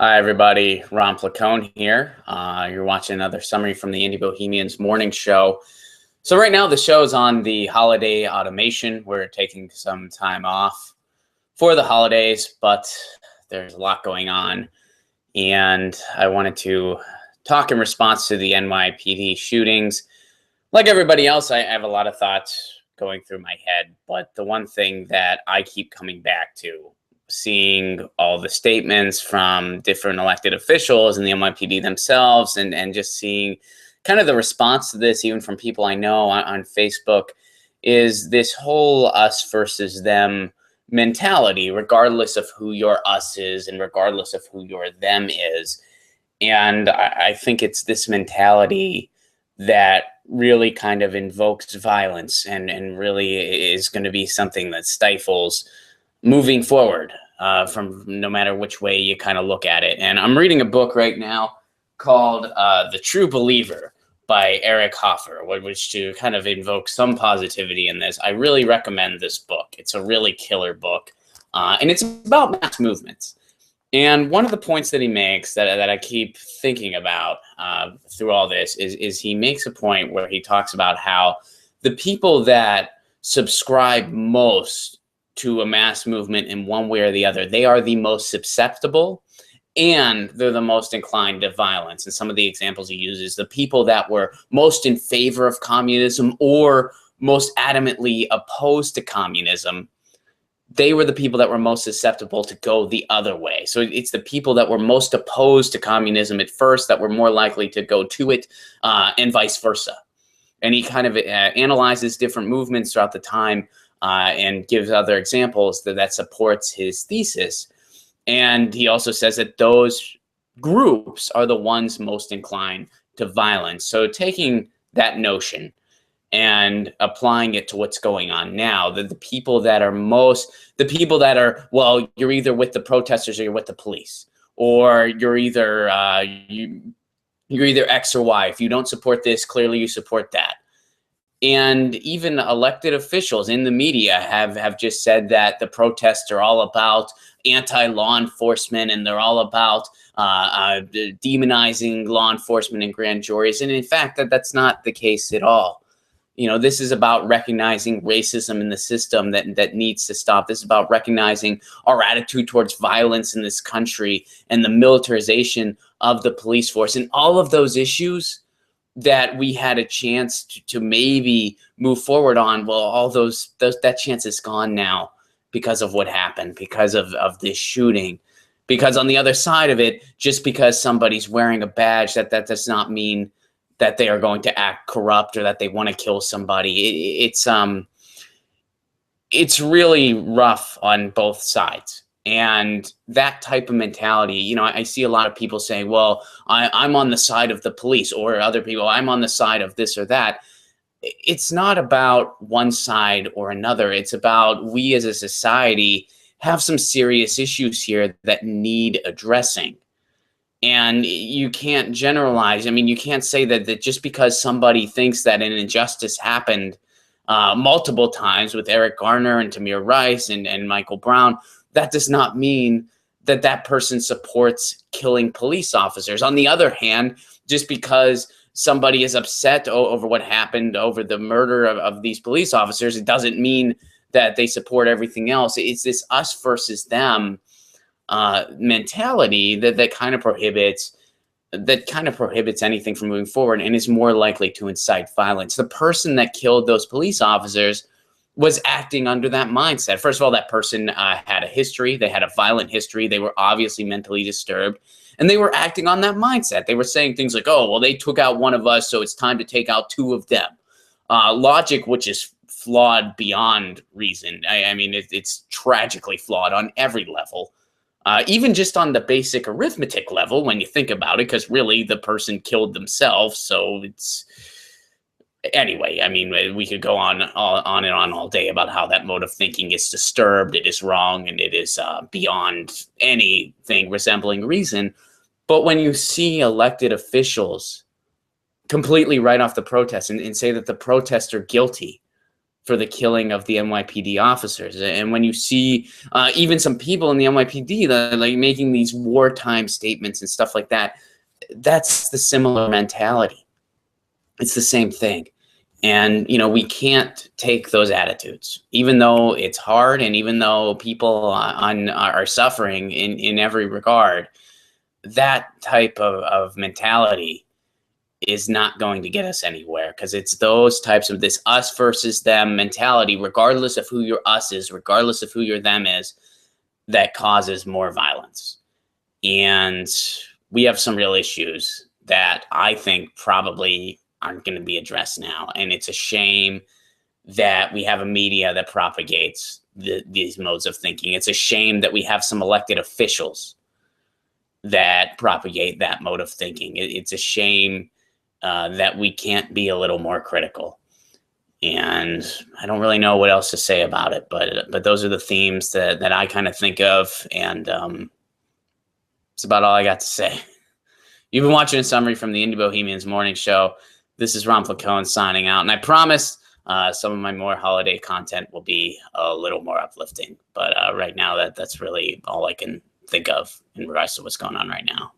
Hi, everybody. Ron Placone here. You're watching another summary from the Indie Bohemians morning show. So right now the show's on the holiday automation. We're taking some time off for the holidays, but there's a lot going on. And I wanted to talk in response to the NYPD shootings. Like everybody else, I have a lot of thoughts going through my head. But the one thing that I keep coming back to, seeing all the statements from different elected officials and the NYPD themselves, and just seeing kind of the response to this, even from people I know on Facebook, is this whole us versus them mentality, regardless of who your us is and regardless of who your them is. And I think it's this mentality that really kind of invokes violence and really is going to be something that stifles moving forward from no matter which way you kind of look at it. And I'm reading a book right now called The True Believer by Eric Hoffer, which to kind of invoke some positivity in this. I really recommend this book. It's a really killer book. And it's about mass movements. And one of the points that he makes that I keep thinking about through all this is he makes a point where he talks about how the people that subscribe most to a mass movement in one way or the other, they are the most susceptible and they're the most inclined to violence. And some of the examples he uses, the people that were most in favor of communism or most adamantly opposed to communism, they were the people that were most susceptible to go the other way. So it's the people that were most opposed to communism at first that were more likely to go to it, and vice versa. And he kind of analyzes different movements throughout the time and gives other examples that supports his thesis. And he also says that those groups are the ones most inclined to violence. So taking that notion and applying it to what's going on now, the people that are well, you're either with the protesters or you're with the police, or you're either you're either X or Y. If you don't support this, clearly you support that. And even elected officials in the media have just said that the protests are all about anti-law enforcement and they're all about demonizing law enforcement and grand juries. And in fact, that's not the case at all. You know, this is about recognizing racism in the system that needs to stop. This is about recognizing our attitude towards violence in this country and the militarization of the police force and all of those issues that we had a chance to maybe move forward on. Well, all that chance is gone now because of what happened, because of this shooting. Because on the other side of it, just because somebody's wearing a badge, that does not mean that they are going to act corrupt or that they want to kill somebody. It's really rough on both sides. And that type of mentality, you know, I see a lot of people saying, well, I'm on the side of the police, or other people, I'm on the side of this or that. It's not about one side or another. It's about we as a society have some serious issues here that need addressing. And you can't generalize. I mean, you can't say that just because somebody thinks that an injustice happened multiple times with Eric Garner and Tamir Rice and Michael Brown, that does not mean that that person supports killing police officers. On the other hand, just because somebody is upset over what happened, over the murder of these police officers, it doesn't mean that they support everything else. It's this us versus them mentality that kind of prohibits anything from moving forward and is more likely to incite violence. The person that killed those police officers was acting under that mindset. First of all, that person had a history. They had a violent history. They were obviously mentally disturbed, and they were acting on that mindset. They were saying things like, oh, well, they took out one of us, so it's time to take out two of them. Logic, which is flawed beyond reason. I mean, it's tragically flawed on every level. Even just on the basic arithmetic level, when you think about it, because really the person killed themselves. So it's, anyway, I mean, we could go on and on all day about how that mode of thinking is disturbed, it is wrong, and it is beyond anything resembling reason. But when you see elected officials completely write off the protest and say that the protests are guilty, for the killing of the NYPD officers. And when you see even some people in the NYPD that like making these wartime statements and stuff like that, that's the similar mentality. It's the same thing. And, you know, we can't take those attitudes, even though it's hard and even though people are suffering in every regard. That type of mentality is not going to get us anywhere, because it's those types of this us versus them mentality, regardless of who your us is, regardless of who your them is, that causes more violence. And we have some real issues that I think probably aren't going to be addressed now. And it's a shame that we have a media that propagates these modes of thinking. It's a shame that we have some elected officials that propagate that mode of thinking. It's a shame that we can't be a little more critical. And I don't really know what else to say about it, but those are the themes that I kind of think of, and it's about all I got to say. You've been watching a summary from the Indie Bohemians Morning Show. This is Ron Placone signing out, and I promise some of my more holiday content will be a little more uplifting. But right now, that's really all I can think of in regards to what's going on right now.